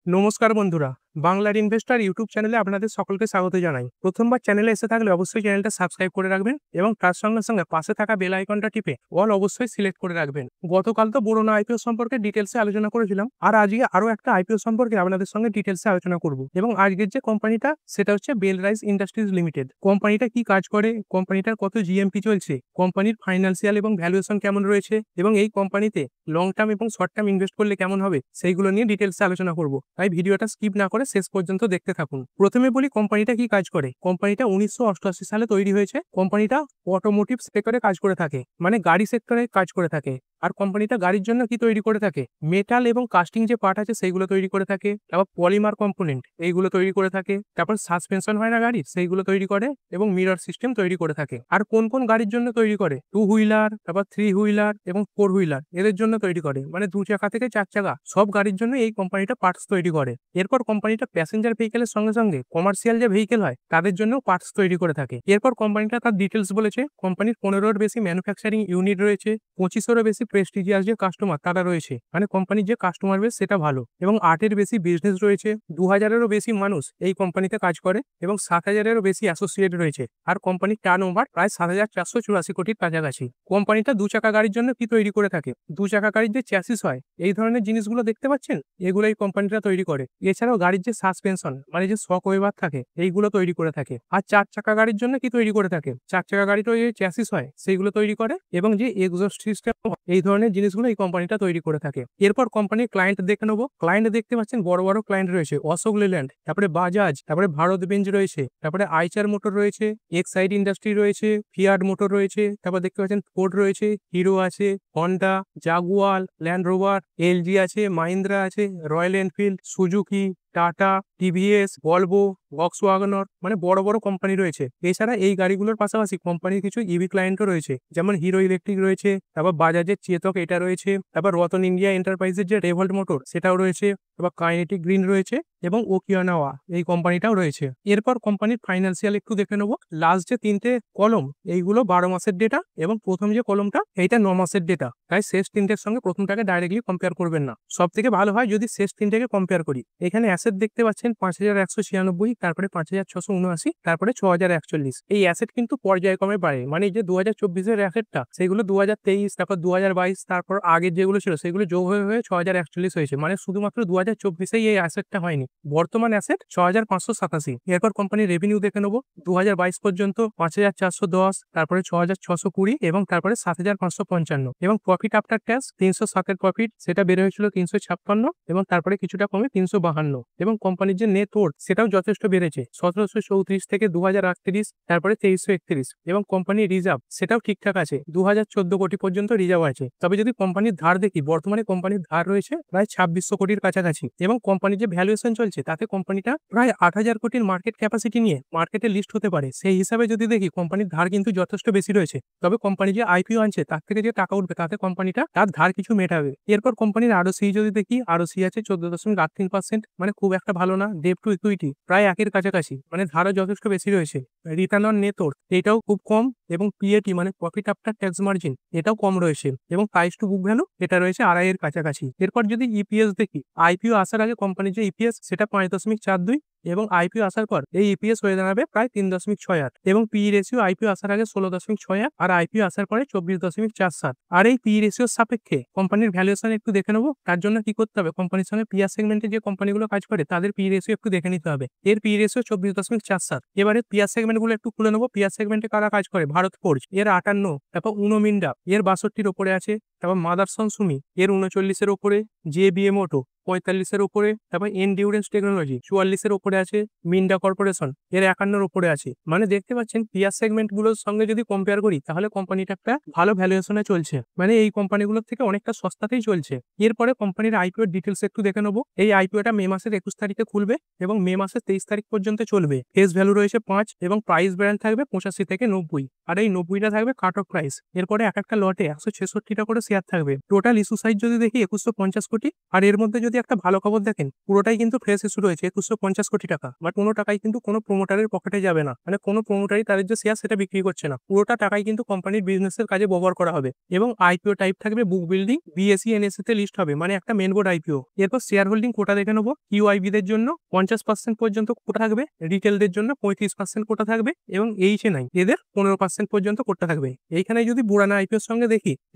নমস্কার বন্ধুরা, বাংলার ইনভেস্টর ইউটিউব চ্যানেলে আপনাদের সকলকে স্বাগত জানাই। প্রথমবার চ্যানেলে এসে থাকলে অবশ্যই চ্যানেলটা সাবস্ক্রাইব করে রাখবেন এবং তার সঙ্গে সঙ্গে পাশে থাকা বেল আইকনটা টিপে অল অবশ্যই সিলেক্ট করে রাখবেন। গতকাল তো বরুণা আইপিও সম্পর্কে ডিটেলসে আলোচনা করেছিলাম, আর আজকে আরো একটা আইপিও সম্পর্কে আপনাদের সঙ্গে ডিটেলসে আলোচনা করব। এবং আজকের যে কোম্পানিটা সেটা হচ্ছে বেল রাইস ইন্ডাস্ট্রিজ লিমিটেড। কোম্পানিটা কি কাজ করে, কোম্পানিটার কত জিএমপি চলছে, কোম্পানির ফাইন্যান্সিয়াল এবং ভ্যালুয়েশন কেমন রয়েছে এবং এই কোম্পানিতে লং টার্ম এবং শর্ট টার্ম ইনভেস্ট করলে কেমন হবে সেইগুলো নিয়ে ডিটেলসে আলোচনা করব। তাই ভিডিওটা স্কিপ না করে শেষ পর্যন্ত দেখতে থাকুন। প্রথমে বলি কোম্পানিটা কি কাজ করে। কোম্পানিটা 1988 সালে তৈরি হয়েছে। কোম্পানিটা অটোমোটিভ সেক্টরে কাজ করে থাকে, মানে গাড়ি সেক্টরে কাজ করে থাকে। আর কোম্পানিটা গাড়ির জন্য কি তৈরি করে থাকে, মেটাল এবং কাস্টিং যে পার্ট আছে সেইগুলো তৈরি করে থাকে, তারপর পলিমার কম্পোনেন্ট এইগুলো তৈরি করে থাকে, তারপর সাসপেনশন হয় না গাড়ির সেইগুলো তৈরি করে এবং মিরর সিস্টেম তৈরি করে থাকে। আর কোন কোন গাড়ির জন্য তৈরি করে, 2 হুইলার, তারপর 3 হুইলার এবং 4 হুইলার এদের জন্য তৈরি করে, মানে 2 চাকা থেকে 4 চাকা সব গাড়ির জন্য এই কোম্পানিটা পার্টস তৈরি করে। এরপর কোম্পানিটা প্যাসেঞ্জার ভেহিকেলের সঙ্গে সঙ্গে কমার্শিয়াল যে ভেহিকেল হয় তাদের জন্য পার্টস তৈরি করে থাকে। এরপর কোম্পানিটা তার ডিটেলস বলেছে, কোম্পানির 15-এর বেশি ম্যানুফ্যাকচারিং ইউনিট রয়েছে, 25-এরও বেশি প্রেস্টিজিয়াস যে কাস্টমার তারা রয়েছে, মানে কোম্পানির যে কাস্টমার বেস সেটা ভালো, এবং 8-এর বেশি বিজনেস রয়েছে, 2000-এরও বেশি মানুষ এই কোম্পানিতে কাজ করে এবং 7,000-এরও বেশি অ্যাসোসিয়েট রয়েছে। আর কোম্পানির টার্ন ওভার প্রায় 7,484 কোটির কাছাকাছি। কোম্পানিটা 2 চাকা গাড়ির জন্য কি তৈরি করে থাকে, 2 চাকা গাড়ির যে চ্যাসিস হয় এই ধরনের জিনিসগুলো দেখতে পাচ্ছেন, এগুলো এই কোম্পানিটা তৈরি করে। এছাড়াও গাড়ির যে সাসপেনশন মানে যে শক ওয়েভার থাকে এইগুলো তৈরি করে থাকে। আর 4 চাকা গাড়ির জন্য কি তৈরি করে থাকে, 4 চাকা গাড়িতে যে চ্যাসিস হয় সেইগুলো তৈরি করে এবং যে এক্সস্ট সিস্টেম এই ধরনের জিনিসগুলো এই কোম্পানিটা তৈরি করে থাকে। এরপর কোম্পানির ক্লায়েন্ট দেখে নেবো। ক্লায়েন্ট দেখতে পাচ্ছেন বড় বড় ক্লায়েন্ট রয়েছে, অশোক লেল্যান্ড, তারপরে বাজাজ, তারপরে ভারত বেঞ্জ রয়েছে, তারপরে আইচার মোটর রয়েছে, এক্সাইড ইন্ডাস্ট্রি রয়েছে, ফিয়াট মোটর রয়েছে, তারপর দেখতে পাচ্ছেন ফোর্ড রয়েছে, হিরো আছে, Honda, Jaguar, Land Rover, LG আছে, মাহিন্দ্রা আছে, Royal Enfield, Suzuki, Tata, TVS, Volvo, ভক্সওয়াগনর, মানে বড় বড় কোম্পানি রয়েছে। এছাড়া এই গাড়িগুলোর পাশাপাশি কোম্পানির কিছু ইভি ক্লায়েন্টও রয়েছে, যেমন হিরো ইলেকট্রিক রয়েছে, তারপর বাজাজের চেতক এটা রয়েছে, তারপর রতন ইন্ডিয়া এন্টারপ্রাইজের যে রেভল্ট মোটর সেটাও রয়েছে, তারপর কাইনেটিক গ্রিন রয়েছে এবং ওকিয়ানাওয়া এই কোম্পানিটাও রয়েছে। এরপর কোম্পানির ফাইন্যান্সিয়াল একটু দেখে নেবো। লাস্ট যে 3টে কলম এইগুলো 12 মাসের ডেটা এবং প্রথম যে কলমটা এইটা 9 মাসের ডেটা। তাই শেষ 3টের সঙ্গে প্রথমটাকে ডাইরেক্টলি কম্পেয়ার করবেন না, সব থেকে ভালো হয় যদি শেষ 3টেকে কম্পেয়ার করি। এখানে অ্যাসেট দেখতে পাচ্ছেন 5,196, তারপরে 5,679, তারপরে 6,041। এই অ্যাসেট কিন্তু পর্যায়ক্রমে বাড়ে, মানে এই যে 2024-এর অ্যাসেটটা সেগুলো 2023, তারপর 2022, তারপর আগের যেগুলো ছিল সেগুলো যোগ হয়ে হয়ে 6,041 হয়েছে, মানে শুধুমাত্র 2024-এই এই অ্যাসেটটা হয়নি। বর্তমান অ্যাসেট 6,587। এরপর কোম্পানির রেভিনিউ দেখে নেবো। 2022 পর্যন্ত 5,410, তারপরে 6,620 এবং তারপরে 7,555, এবং প্রফিট আফটার ট্যাক্স 307-এর প্রফিট সেটা বেড়ে হয়েছিল 356 এবং তারপরে কিছুটা কমে 352। এবং কোম্পানির যে নেট ওয়ার্থ সেটাও যথেষ্ট বেড়েছে, 1734 থেকে 2038, তারপরে 2331। এবং কোম্পানির রিজার্ভ সেটাও ঠিকঠাক আছে, 2014 কোটি পর্যন্ত রিজার্ভ আছে। তবে যদি কোম্পানির ধার দেখি, বর্তমানে কোম্পানির ধার রয়েছে প্রায় 2600 কোটির কাছাকাছি, এবং কোম্পানির যে ভ্যালুয়েশন চলছে তাতে কোম্পানিটা প্রায় 8,000 কোটির মার্কেট ক্যাপাসিটি নিয়ে মার্কেটে লিস্ট হতে পারে। সেই হিসাবে যদি দেখি কোম্পানির ধার কিন্তু যথেষ্ট বেশি রয়েছে। তবে কোম্পানি যে আইপিও আনছে তার থেকে যে টাকা উঠবে তাতে কোম্পানিটা তার ধার কিছু মেটাবে। এরপর কোম্পানির আরওসি যদি দেখি, আরওসি আছে 14.83%, মানে খুব একটা ভালো না। ডেট টু ইকুইটি প্রায় 1-এর কাছাকাছি, মানে ধারও যথেষ্ট বেশি রয়েছে। রিটার্ন অন নেট ওয়ার্থ এটাও খুব কম, এবং পিএটি মানে প্রফিট আফটার ট্যাক্স মার্জিন এটাও কম রয়েছে, এবং প্রাইস টু বুক ভ্যালু এটা রয়েছে 2.5-এর কাছাকাছি। এরপর যদি ইপিএস দেখি, আইপিও আসার আগে কোম্পানির যে ইপিএস সেটা 5.42, এবং আইপিও আসার পর এই ইপিএস হয়ে দাঁড়াবে প্রায় 3.68, এবং পি রেশিও আইপিও আসার আগে 16.68 আর আইপিও আসার পরে 24.47। আর এই পি রেশিওর সাপেক্ষে কোম্পানির ভ্যালুয়েশন একটু দেখে নেবো। তার জন্য কি করতে হবে, কোম্পানির সঙ্গে পিয়ার সেগমেন্টে যে কোম্পানিগুলো কাজ করে তাদের পি রেশিও একটু দেখে নিতে হবে। এর পি রেশিও 24.47। এবারে পিয়ার সেগমেন্টগুলো একটু খুলে নেবো। পিয়ার সেগমেন্টে কারা কাজ করে, ভারত ফোর্জ এর 58, তারপর উনো মিন্ডা এর 62-র ওপরে আছে, তারপর মাদারসন সুমি এর 39-এর ওপরে, জেবিএম অটো 45-এর উপরে, তারপর এনডিউরেন্স টেকনোলজি 44-এর উপরে আছে, মিন্ডা কর্পোরেশন এর 51-এর উপরে আছে। মানে দেখতে পাচ্ছেন পিয়ার সেগমেন্ট গুলোর সঙ্গে যদি কম্পেয়ার করি তাহলে কোম্পানিটা একটা ভালো ভ্যালুয়েশনে চলছে, মানে এই কোম্পানিগুলোর থেকে অনেকটা সস্তাতেই চলছে। এরপরে কোম্পানির আইপিও ডিটেলস একটু দেখে নেবো। এই আইপিওটা মে মাসের 21 তারিখে খুলবে এবং মে মাসের 23 তারিখ পর্যন্ত চলবে। ফেস ভ্যালু রয়েছে 5 এবং প্রাইস ব্র্যান্ড থাকবে 85 থেকে 90, আর এই 90টা থাকবে কাট অফ প্রাইস। এরপরে এক একটা লটে 166টা করে শেয়ার থাকবে। টোটাল ইস্যু সাইজ যদি দেখি 2150 কোটি, আর এর মধ্যে যদি যদি একটা ভালো খবর দেখেন, পুরোটাই কিন্তু ফ্রেশ ইস্যু রয়েছে 2150 কোটি টাকা, বাট কোনো টাকাই কিন্তু কোনো প্রমোটারের পকেটে যাবে না, মানে কোনো প্রমোটারই তাদের যে শেয়ার সেটা বিক্রি করছে না, পুরোটা টাকাই কিন্তু কোম্পানির বিজনেসের কাজে ব্যবহার করা হবে। এবং আইপিও টাইপ থাকবে, বুক বিল্ডিং, বিএসসি এনএসসি তে লিস্ট হবে, মানে একটা মেন বোর্ড আইপিও। এরপর শেয়ার হোল্ডিং কোটা দেখে নেবো। কিউআইবি দের জন্য 50% পর্যন্ত কোটা থাকবে, রিটেলদের জন্য 35% কোটা থাকবে, এবং এইচএনআই এদের 15% পর্যন্ত কোটা থাকবে। এইখানে যদি বুড়ানা আইপিওর সঙ্গে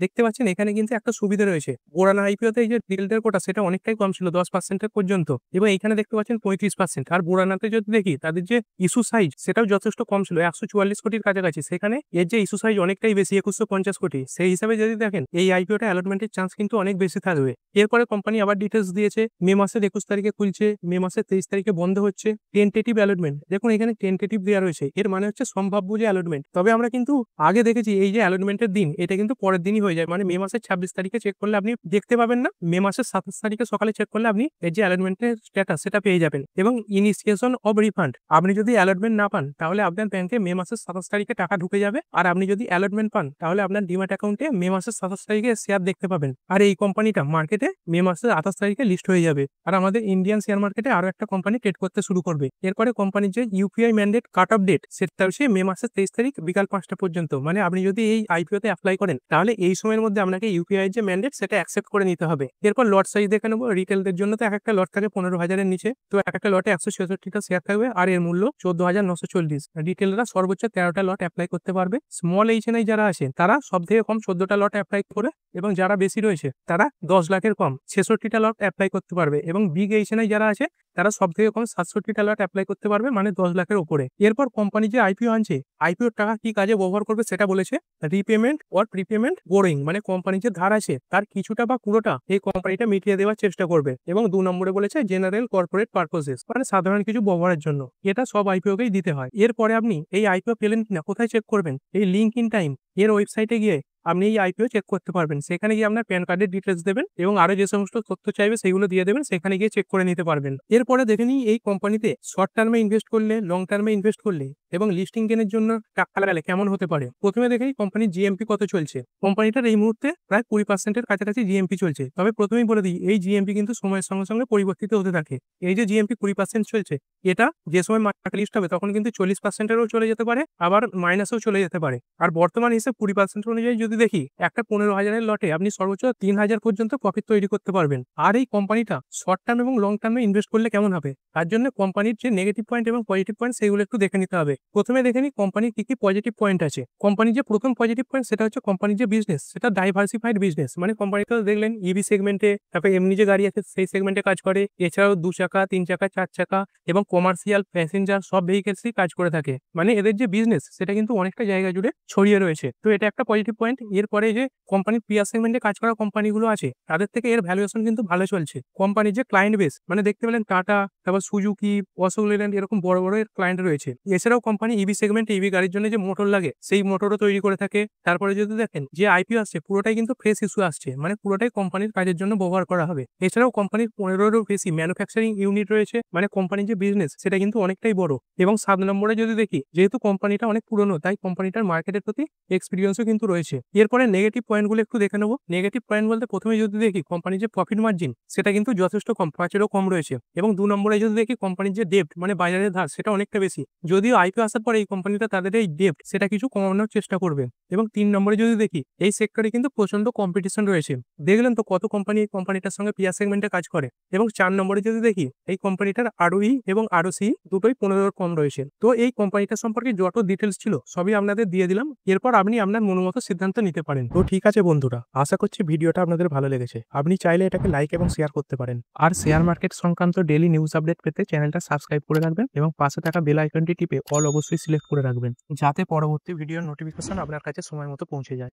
দেখতে পাচ্ছেন এখানে কিন্তু একটা সুবিধা রয়েছে। বুড়ানা আইপিওতে এই যে রিটেলদের কোটা সেটা অনেকটাই কম ছিল, 10% পর্যন্ত, এবং এইখানে দেখতে পাচ্ছেন 35%। আর বুড়ানাতে যদি দেখি তাদের যে ইস্যু সাইজ সেটাও যথেষ্ট কম ছিল, 144 কোটির কাছাকাছি, সেখানে এর যে ইস্যু সাইজ অনেকটাই বেশি, 2150 কোটি। সেই হিসাবে যদি দেখেন এই আইপিওটা অ্যালটমেন্টের চান্স কিন্তু অনেক বেশি থাকবে। এরপরে কোম্পানি আবার ডিটেলস দিয়েছে, মে মাসের 21 তারিখে খুলছে, মে মাসের 23 তারিখে বন্ধ হচ্ছে। টেন্টেটিভ অ্যালটমেন্ট দেখুন এখানে টেন্টেটিভ দেওয়া রয়েছে, এর মানে হচ্ছে সম্ভাব্য যে অ্যালটমেন্ট। তবে আমরা কিন্তু আগে দেখেছি এই যে অ্যালটমেন্টের দিন এটা কিন্তু পরের দিনই হয়ে যায়, মানে মে মাসের 26 তারিখে চেক করলে আপনি দেখতে পাবেন না, মে মাসের 27 তারিখে সকালে চেক করলে আপনি এই যে অ্যালটমেন্টের স্ট্যাটাস সেটা পেয়ে যাবেন। এবং ইনিশিয়েশন অফ রিফান্ড, আপনি যদি অ্যালটমেন্ট না পান তাহলে আপনার ব্যাংকে মে মাসের 27 তারিখে টাকা ঢুকে যাবে, আর আপনি যদি অ্যালটমেন্ট পান তাহলে আপনার ডিম্যাট অ্যাকাউন্টে মে মাসের 27 তারিখে শেয়ার দেখতে পাবেন। আর এই কোম্পানিটা মার্কেটে মে মাসের 28 তারিখে লিস্ট হয়ে যাবে, আর আমাদের ইন্ডিয়ান শেয়ার মার্কেটে আরো একটা কোম্পানি ট্রেড করতে শুরু করবে। এরপরে কোম্পানির যে UPI mandate cut off date সেটা হচ্ছে মে মাসের 23 তারিখ বিকাল 5টা পর্যন্ত, মানে আপনি যদি এই আইপিওতে অ্যাপ্লাই করেন তাহলে এই সময়ের মধ্যে আপনাকে ইউপিআই যে ম্যান্ডেট সেটা অ্যাকসেপ্ট করে নিতে হবে। এরপর লট সাইজ দেখে নেবো। রিটেলদের জন্য তো এক একটা লট থাকে 15,000-এর নিচে, তো এক একটা লটে 166টা শেয়ার থাকবে, আর এর মূল্য 14,940। রিটেলরা সর্বোচ্চ 13টা লট অ্যাপ্লাই করতে পারবে। স্মল এইচএনআই যারা আছে তারা সব থেকে কম 14টা লট অ্যাপ্লাই করে, এবং যারা বেশি রয়েছে তারা 10 লাখের কম 66টা লট অ্যাপ্লাই করতে পারবে, এবং বিগ এইচএনআই যারা আছে তারা সব থেকে কম 67টা লট অ্যাপ্লাই করতে পারবে, মানে 10 লাখের উপরে। এরপর কোম্পানি যে আইপিও আনছে, আইপিওর টাকা কি কাজে ব্যবহার করবে সেটা বলেছে। রিপেমেন্ট অর প্রিপেমেন্ট বোরিং, মানে কোম্পানি যে ধার আছে তার কিছুটা বা পুরোটা এই কোম্পানিটা মিটিয়ে দেওয়ার চেষ্টা করবে। এবং 2 নম্বরে বলেছে জেনারেল কর্পোরেট পারপোজেস, মানে সাধারণ কিছু ব্যবহারের জন্য। এটা সব আইপিওকেই দিতে হয়। এরপরে আপনি এই আইপিও পেলেন কিনা কোথায় চেক করবেন? এই লিঙ্ক ইন টাইম এর ওয়েবসাইটে গিয়ে আপনি এই আইপিও চেক করতে পারবেন। সেখানে গিয়ে আপনার প্যান কার্ডের ডিটেলস দেবেন এবং আরো যে সমস্ত তথ্য চাইবে সেগুলো দিয়ে দেবেন, সেখানে গিয়ে চেক করে নিতে পারবেন। এরপরে দেখে নিই এই কোম্পানিতে শর্ট টার্মে ইনভেস্ট করলে, লং টার্মে ইনভেস্ট করলে এবং লিস্টিং গেনের জন্য টাকা লাগালে কেমন হতে পারে। প্রথমে দেখে কোম্পানির জিএমপি কত চলছে। কোম্পানিটার এই মুহূর্তে প্রায় 20%-এর কাছাকাছি জিএমপি চলছে। তবে প্রথমেই বলে দিই এই জিএমপি কিন্তু সময়ের সঙ্গে সঙ্গে পরিবর্তিত হতে থাকে। এই যে জিএমপি 20% চলছে, এটা যে সময় মার্কেট লিস্ট হবে তখন কিন্তু 40%-এরও চলে যেতে পারে, আবার মাইনাসও চলে যেতে পারে। আর বর্তমান হিসেবে 20% অনুযায়ী যদি দেখি একটা 15,000-এর লটে আপনি সর্বোচ্চ 3,000 পর্যন্ত প্রফিট তৈরি করতে পারবেন। আর এই কোম্পানিটা শর্ট টার্ম এবং লং টার্মে ইনভেস্ট করলে কেমন হবে, তার জন্য কোম্পানির যে নেগেটিভ পয়েন্ট এবং পজিটিভ পয়েন্ট সেগুলো একটু দেখে নিতে হবে। প্রথমে দেখে নিই কোম্পানির কি কি পজিটিভ পয়েন্ট আছে। কোম্পানির যে প্রথম পজিটিভ পয়েন্ট সেটা হচ্ছে কোম্পানির যে বিজনেস সেটা ডাইভার্সিফাইড বিজনেস, মানে কোম্পানিটা দেখলেন ইভি সেগমেন্টে, তারপরে এমনি যে গাড়ি আছে সেই সেগমেন্টে কাজ করে, এছাড়াও 2 চাকা, 3 চাকা, 4 চাকা এবং কমার্শিয়াল, প্যাসেঞ্জার সব ভেহিকেলসই কাজ করে থাকে। মানে এদের যে বিজনেস সেটা কিন্তু অনেকটা জায়গা জুড়ে ছড়িয়ে রয়েছে, তো এটা একটা পজিটিভ পয়েন্ট। এরপরে যে কোম্পানির পিয়ার সেগমেন্টে কাজ করা কোম্পানিগুলো আছে তাদের থেকে এর ভ্যালুয়েশন কিন্তু ভালো চলছে। কোম্পানির যে ক্লায়েন্ট বেস, মানে দেখতে পেলেন টাটা, তারপর সুজুকি, অশোক লেল্যান্ড এরকম বড় বড় ক্লায়েন্ট রয়েছে। এছাড়াও কোম্পানি ইভি সেগমেন্টে ইভি গাড়ির জন্য যে মোটর লাগে সেই মোটরও তৈরি করে থাকে। তারপরে যদি দেখেন যে আইপিও আসছে পুরোটাই কিন্তু ফ্রেশ ইস্যু আসছে, মানে পুরোটাই কোম্পানির কাজের জন্য ব্যবহার করা হবে। এছাড়াও কোম্পানির 15-এরও বেশি ম্যানুফ্যাকচারিং ইউনিট রয়েছে, মানে কোম্পানির যে বিজনেস সেটা কিন্তু অনেকটাই বড়। এবং 7 নম্বরে যদি দেখি যেহেতু কোম্পানিটা অনেক পুরনো তাই কোম্পানিটার মার্কেটের প্রতি এক্সপিরিয়েন্সও কিন্তু রয়েছে। এরপরে নেগেটিভ পয়েন্টগুলো একটু দেখে নেবো। নেগেটিভ পয়েন্ট বলতে প্রথমে যদি দেখি কোম্পানির যে প্রফিট মার্জিন সেটা কিন্তু যথেষ্ট কম, 5-এরও কম রয়েছে। এবং 2 নম্বরে যদি দেখি কোম্পানির যে ডেপ্ট, মানে বাজারের ধার সেটা অনেকটা বেশি। যদিও আইপিও আসার পর এই কোম্পানিটা তাদের এই ডেপ্ট সেটা কিছু কমানোর চেষ্টা করবে। এবং 3 নম্বরে যদি দেখি এই সেক্টরে কিন্তু প্রচন্ড কম্পিটিশন রয়েছে। দেখলেন তো কত কোম্পানি এই কোম্পানিটার সঙ্গে পিয়ার সেগমেন্টে কাজ করে। এবং 4 নম্বরে যদি দেখি এই কোম্পানিটার আরওই এবং আরওসি দুটোই 15-এর কম রয়েছে। তো এই কোম্পানিটা সম্পর্কে যত ডিটেলস ছিল সবই আপনাদের দিয়ে দিলাম। এরপর আপনি আপনার মনোমতো সিদ্ধান্ত নিতে পারেন। তো ঠিক আছে বন্ধুরা, আশা করছি ভিডিওটা আপনাদের ভালো লেগেছে। আপনি চাইলে এটাকে লাইক এবং শেয়ার করতে পারেন। আর শেয়ার মার্কেট সংক্রান্ত ডেইলি নিউজ আপডেট পেতে চ্যানেলটা সাবস্ক্রাইব করে রাখবেন এবং পাশে থাকা বেল আইকনটি টিপে অল অবশ্যই সিলেক্ট করে রাখবেন, যাতে পরবর্তী ভিডিওর নোটিফিকেশন আপনার কাছে সময় মতো পৌঁছে যায়।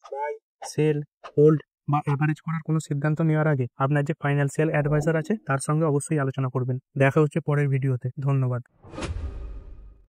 বাই, সেল, হোল্ড বা এভারেজ করার কোনো সিদ্ধান্ত নেওয়ার আগে আপনার যে ফাইন্যান্সিয়াল অ্যাডভাইজার আছে তার সঙ্গে অবশ্যই আলোচনা করবেন। দেখা হচ্ছে পরের ভিডিওতে। ধন্যবাদ।